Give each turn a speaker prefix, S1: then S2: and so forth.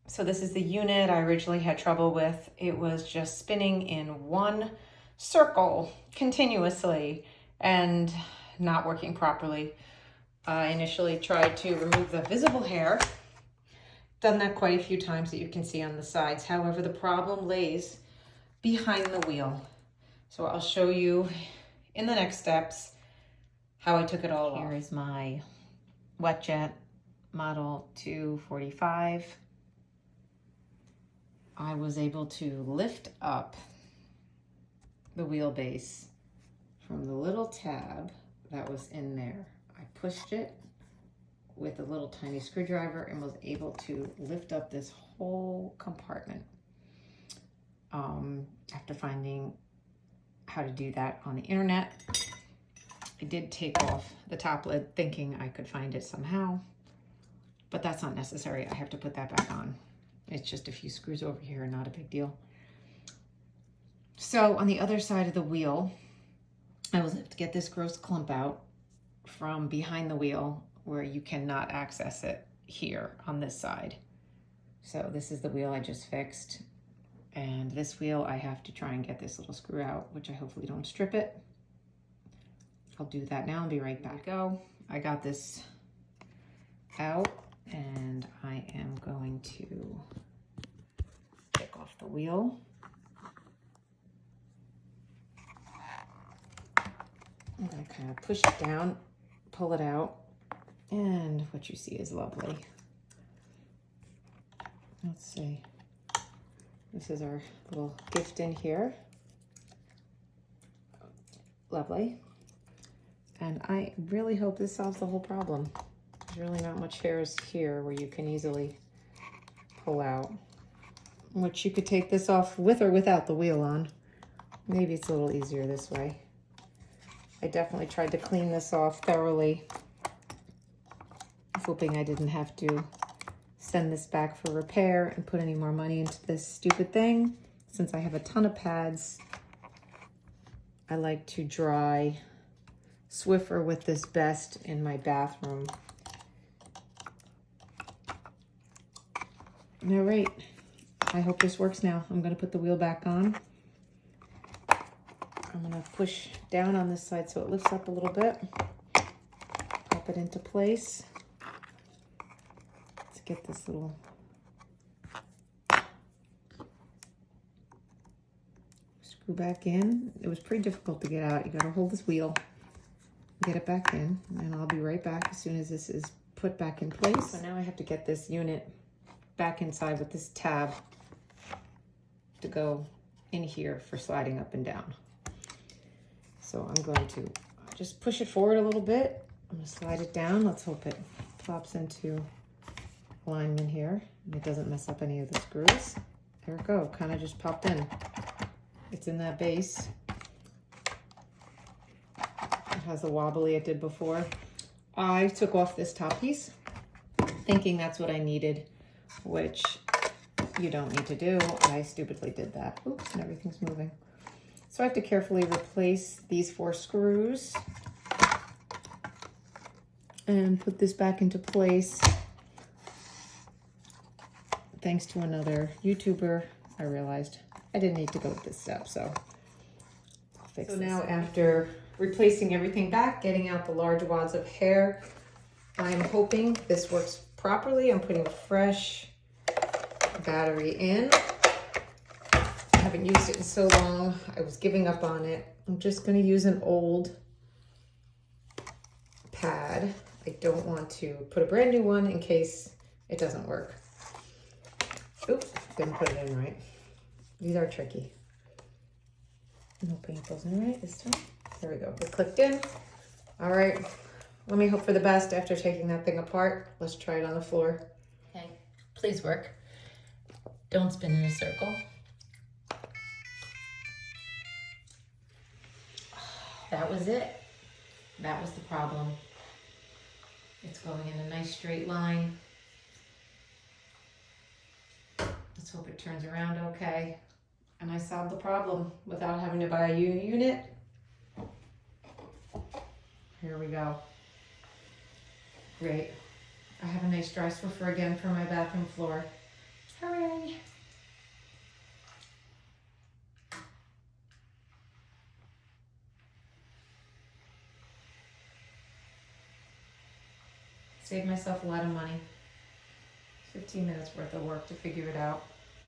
S1: So this is the unit I originally had trouble with. It was just spinning in one circle continuously and not working properly. I initially tried to remove the visible hair. Done that quite a few times that you can see on the sides. However, the problem lays behind the wheel. So I'll show you in the next steps how I took it all off. Here is my Braava Jet Model 245. I was able to lift up the wheelbase from the little tab that was in there. I pushed it with a little tiny screwdriver and was able to lift up this whole compartment. After finding how to do that on the internet, I did take off the top lid thinking I could find it somehow, but that's not necessary. I have to put that back on. It's just a few screws over here, not a big deal. So on the other side of the wheel, I was able to get this gross clump out from behind the wheel where you cannot access it here on this side. So this is the wheel I just fixed. And this wheel, I have to try and get this little screw out, which I hopefully don't strip it. I'll do that now and be right back. Go. I got this out and I am going to take off the wheel. I'm going to kind of push it down, pull it out, and what you see is lovely. Let's see. This is our little gift in here. Lovely. And I really hope this solves the whole problem. There's really not much hairs here where you can easily pull out, which you could take this off with or without the wheel on. Maybe it's a little easier this way. I definitely tried to clean this off thoroughly, hoping I didn't have to send this back for repair and put any more money into this stupid thing. Since I have a ton of pads, I like to dry Swiffer with this best in my bathroom. All right, I hope this works now. I'm gonna put the wheel back on. I'm gonna push down on this side so it lifts up a little bit. Pop it into place. Let's get this little screw back in. It was pretty difficult to get out. You gotta hold this wheel, get it back in, and I'll be right back as soon as this is put back in place. So now I have to get this unit back inside with this tab to go in here for sliding up and down. So I'm going to just push it forward a little bit. I'm gonna slide it down. Let's hope it plops into alignment here and it doesn't mess up any of the screws. There we go, kind of just popped in. It's in that base. It has the wobbly it did before. I took off this top piece thinking that's what I needed, which you don't need to do. I stupidly did that. Oops, and everything's moving. So I have to carefully replace these 4 screws and put this back into place. Thanks to another YouTuber, I realized I didn't need to go with this step, so I'll fix this. So now after replacing everything back, getting out the large wads of hair, I'm hoping this works properly. I'm putting a fresh battery in. I haven't used it in so long. I was giving up on it. I'm just going to use an old pad. I don't want to put a brand new one in case it doesn't work. Oops, didn't put it in right. These are tricky. No paintballs in right this time. There we go. It clicked in. All right. Let me hope for the best after taking that thing apart. Let's try it on the floor.
S2: Okay, please work. Don't spin in a circle. That was it. That was the problem. It's going in a nice straight line. Let's hope it turns around okay. And I solved the problem without having to buy a unit. Here we go. Great. I have a nice dry Swiffer again for my bathroom floor. Hooray! Saved myself a lot of money. 15 minutes worth of work to figure it out.